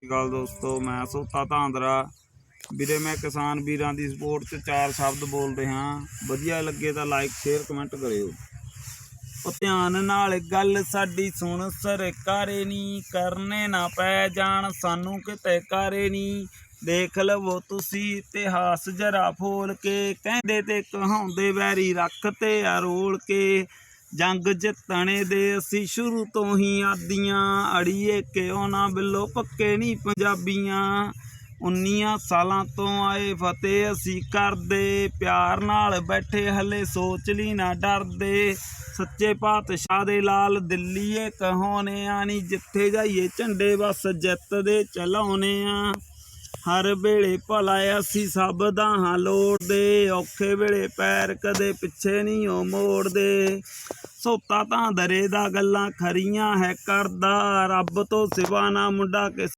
गल दोस्तों, मैं सोता धांदरा वीरे। मैं किसान वीरां दी सपोर्ट च चार शब्द बोल रहा। वधिया लगे तो लाइक शेयर कमेंट करियो। ध्यान नाल गल साडी सुण, सरकारे नी करने ना पै जान सानू किते कारे नी। देख लवो तुसी इतिहास जरा फोल के, कहंदे ते कहाउंदे वैरी रख ते अरोल के। जंग जितने दे असी शुरू तो ही आदियां, अड़िए क्यों ना बिलो पक्के नहीं पंजाबियां। 19 सालां तो आए फतेह असी करदे, प्यार नाल बैठे हले सोच ली ना डरदे। सच्चे पातशाह दे लाल दिल्लीए कहाउने आ नी, जिथे जाइए झंडे बस जित दे चलाउने आ। हर वेले भला असी सब दा हां लोड़दे, औखे वेले पैर कदे पिछे नहीं ओ मोड़दे। सोता धांदरे दा गल्लां खरियां है करदा, रब तो सिवा ना मुंडा किस